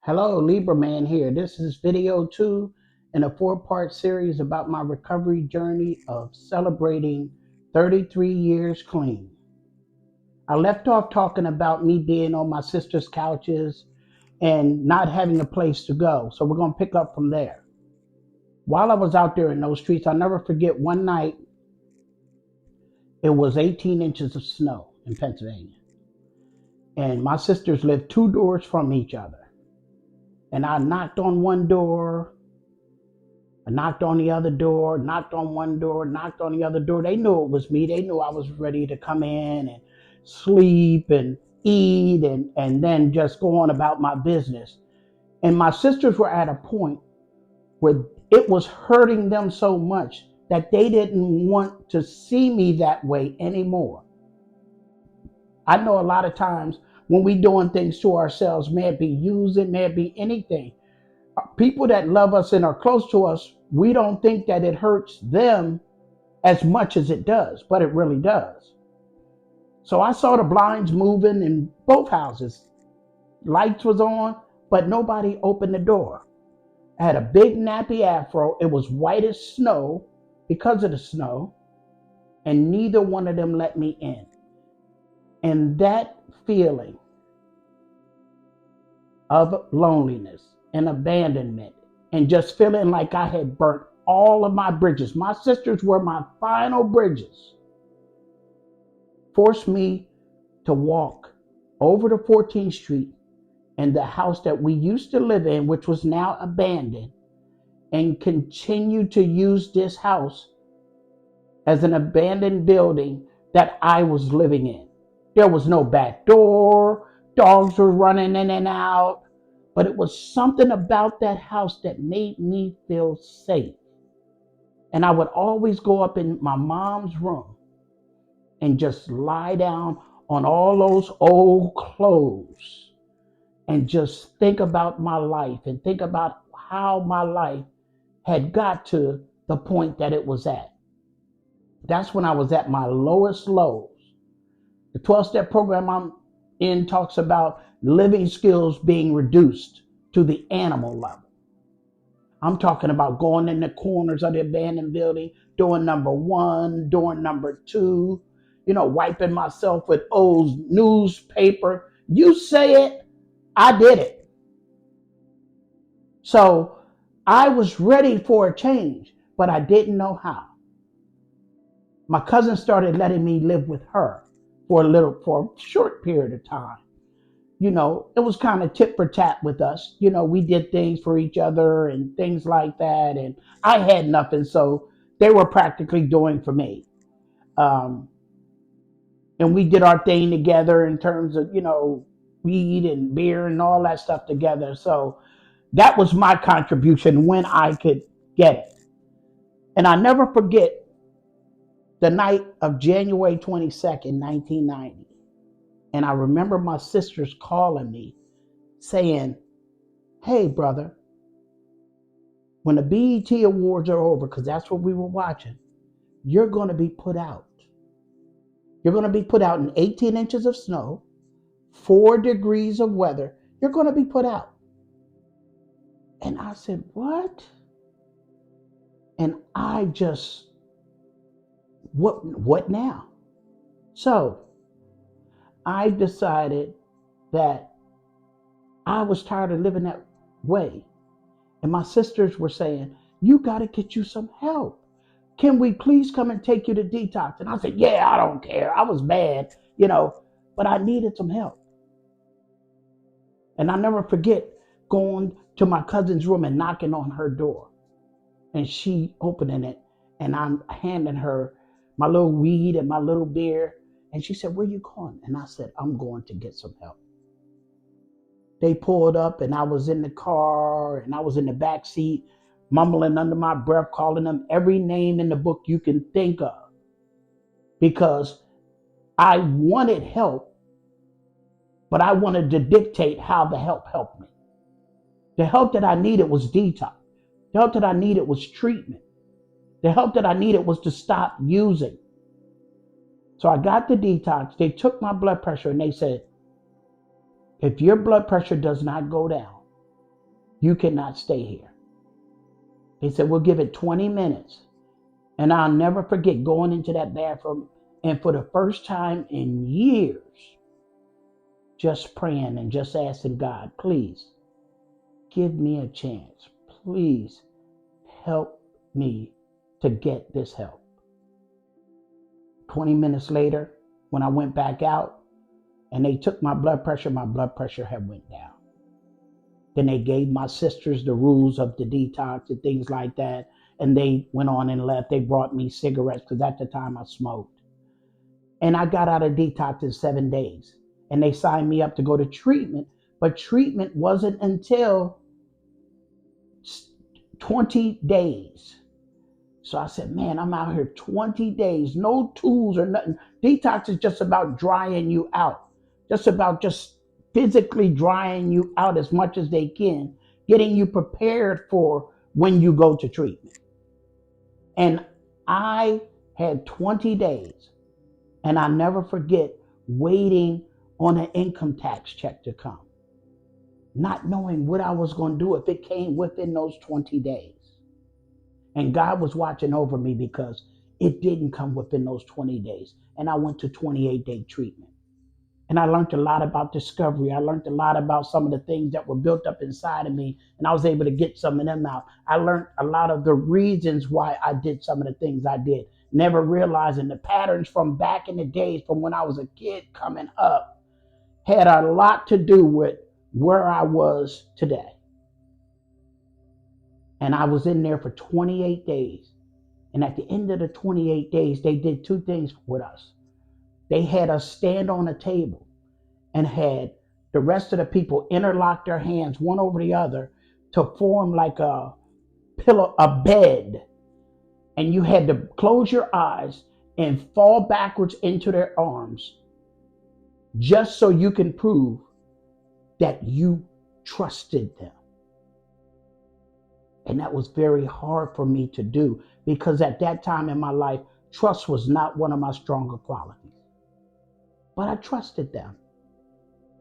Hello, Libra Man here. This is video 2 in a four-part series about my recovery journey of celebrating 33 years clean. I left off talking about me being on my sister's couches and not having a place to go. So we're going to pick up from there. While I was out there in those streets, I'll never forget one night, it was 18 inches of snow in Pennsylvania. And my sisters lived two doors from each other. And I knocked on one door, I knocked on the other door, knocked on one door, knocked on the other door. They knew it was me. They knew I was ready to come in and sleep and eat and then just go on about my business. And my sisters were at a point where it was hurting them so much that they didn't want to see me that way anymore. I know a lot of times when we doing things to ourselves, may it be using, may it be anything, people that love us and are close to us, we don't think that it hurts them as much as it does, but it really does. So I saw the blinds moving in both houses. Lights was on, but nobody opened the door. I had a big nappy afro. It was white as snow because of the snow, and neither one of them let me in. And that feeling of loneliness and abandonment and just feeling like I had burnt all of my bridges. My sisters were my final bridges. Forced me to walk over to 14th Street and the house that we used to live in, which was now abandoned, and continue to use this house as an abandoned building that I was living in. There was no back door, dogs were running in and out, but it was something about that house that made me feel safe. And I would always go up in my mom's room and just lie down on all those old clothes and just think about my life and think about how my life had got to the point that it was at. That's when I was at my lowest lows. The 12-step program I'm in talks about living skills being reduced to the animal level. I'm talking about going in the corners of the abandoned building, doing number one, doing number two, wiping myself with old newspaper. You say it, I did it. So I was ready for a change, but I didn't know how. My cousin started letting me live with her for a short period of time. It was kind of tit for tat with us. We did things for each other and things like that. And I had nothing, so they were practically doing for me. Um, and we did our thing together in terms of, weed and beer and all that stuff together. So that was my contribution when I could get it. And I never forget the night of January 22nd, 1990. And I remember my sisters calling me saying, "Hey, brother, when the BET Awards are over, because that's what we were watching, you're going to be put out. You're going to be put out in 18 inches of snow, 4 degrees of weather. You're going to be put out." And I said, "What?" And I just, what now? So I decided that I was tired of living that way. And my sisters were saying, "You got to get you some help. Can we please come and take you to detox?" And I said, "Yeah, I don't care." I was bad, but I needed some help. And I never forget going to my cousin's room and knocking on her door and she opening it. And I'm handing her my little weed and my little beer. And she said, "Where you going?" And I said, "I'm going to get some help." They pulled up and I was in the car and I was in the back seat, mumbling under my breath, calling them every name in the book you can think of because I wanted help, but I wanted to dictate how the help helped me. The help that I needed was detox. The help that I needed was treatment. The help that I needed was to stop using. So I got the detox. They took my blood pressure and they said, "If your blood pressure does not go down, You cannot stay here. They said, we'll give it 20 minutes. And I'll never forget going into that bathroom and for the first time in years, just praying and just asking God, please give me a chance. Please help me to get this help. 20 minutes later, when I went back out and they took my blood pressure had went down. Then they gave my sisters the rules of the detox and things like that. And they went on and left. They brought me cigarettes because at the time I smoked. And I got out of detox in 7 days. And they signed me up to go to treatment. But treatment wasn't until 20 days. So I said, man, I'm out here 20 days, no tools or nothing. Detox is just about drying you out, just physically drying you out as much as they can, getting you prepared for when you go to treatment. And I had 20 days, and I never forget waiting on an income tax check to come, not knowing what I was going to do if it came within those 20 days. And God was watching over me because it didn't come within those 20 days. And I went to 28-day treatment. And I learned a lot about discovery. I learned a lot about some of the things that were built up inside of me. And I was able to get some of them out. I learned a lot of the reasons why I did some of the things I did. Never realizing the patterns from back in the days from when I was a kid coming up had a lot to do with where I was today. And I was in there for 28 days. And at the end of the 28 days, they did two things with us. They had us stand on a table and had the rest of the people interlock their hands one over the other to form like a pillow, a bed. And you had to close your eyes and fall backwards into their arms just so you can prove that you trusted them. And that was very hard for me to do because at that time in my life, trust was not one of my stronger qualities. But I trusted them.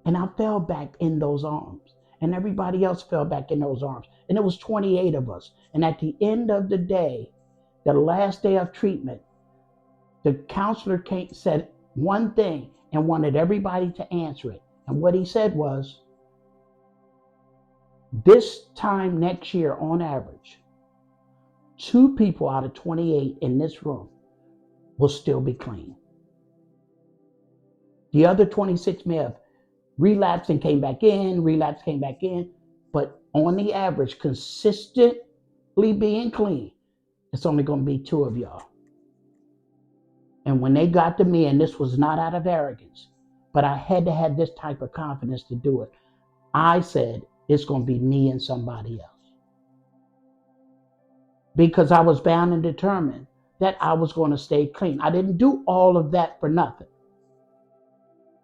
And I fell back in those arms. And everybody else fell back in those arms. And it was 28 of us. And at the end of the day, the last day of treatment, the counselor said one thing and wanted everybody to answer it. And what he said was, this time next year, on average, 2 people out of 28 in this room will still be clean. The other 26 may have relapsed and came back in, but on the average, consistently being clean, it's only going to be 2 of y'all. And when they got to me, and this was not out of arrogance, but I had to have this type of confidence to do it, I said, it's going to be me and somebody else. Because I was bound and determined that I was going to stay clean. I didn't do all of that for nothing.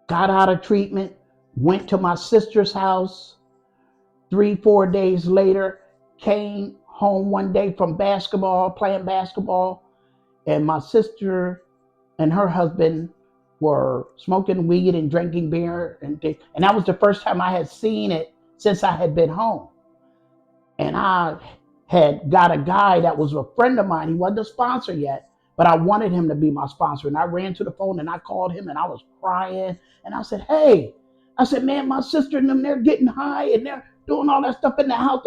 Got out of treatment, went to my sister's house. 3-4 days later, came home one day from playing basketball, and my sister and her husband were smoking weed and drinking beer. And that was the first time I had seen it since I had been home. And I had got a guy that was a friend of mine. He wasn't a sponsor yet, but I wanted him to be my sponsor. And I ran to the phone and I called him and I was crying. And I said, hey, man, my sister and them, they're getting high and they're doing all that stuff in the house.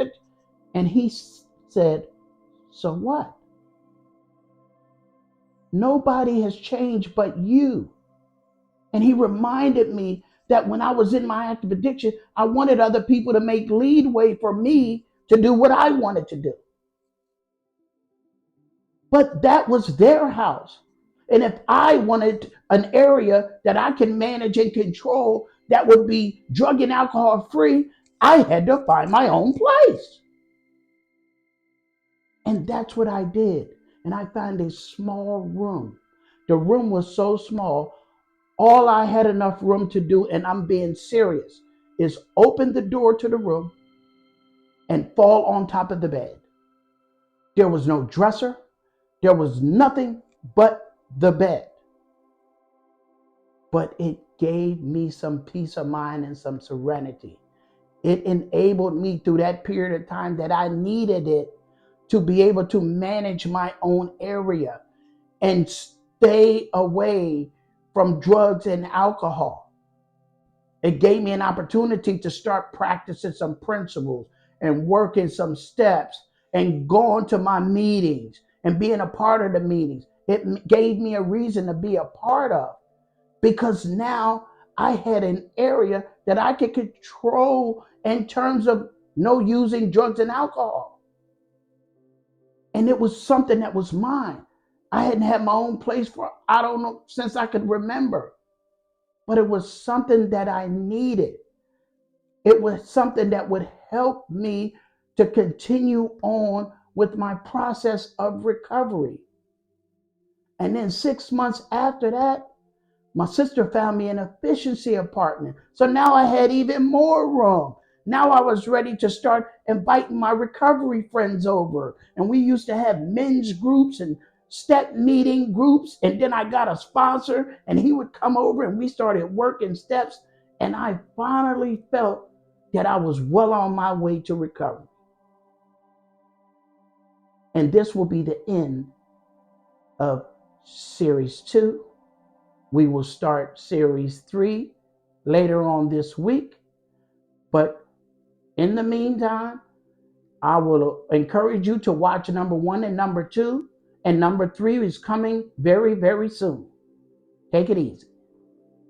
And he said, so what? Nobody has changed but you. And he reminded me that when I was in my active addiction, I wanted other people to make leadway for me to do what I wanted to do. But that was their house. And if I wanted an area that I can manage and control that would be drug and alcohol free, I had to find my own place. And that's what I did. And I found a small room. The room was so small, all I had enough room to do, and I'm being serious, is open the door to the room and fall on top of the bed. There was no dresser. There was nothing but the bed. But it gave me some peace of mind and some serenity. It enabled me through that period of time that I needed it to be able to manage my own area and stay away from drugs and alcohol. It gave me an opportunity to start practicing some principles and working some steps and going to my meetings and being a part of the meetings. It gave me a reason to be a part of, because now I had an area that I could control in terms of no using drugs and alcohol. And it was something that was mine. I hadn't had my own place for, I don't know, since I could remember. But it was something that I needed. It was something that would help me to continue on with my process of recovery. And then 6 months after that, my sister found me an efficiency apartment. So now I had even more room. Now I was ready to start inviting my recovery friends over. And we used to have men's groups and step meeting groups. And then I got a sponsor and he would come over and we started working steps. And I finally felt that I was well on my way to recovery. And this will be the end of series 2. We will start series 3 later on this week. But in the meantime, I will encourage you to watch number 1 and number 2. And number 3 is coming very, very soon. Take it easy.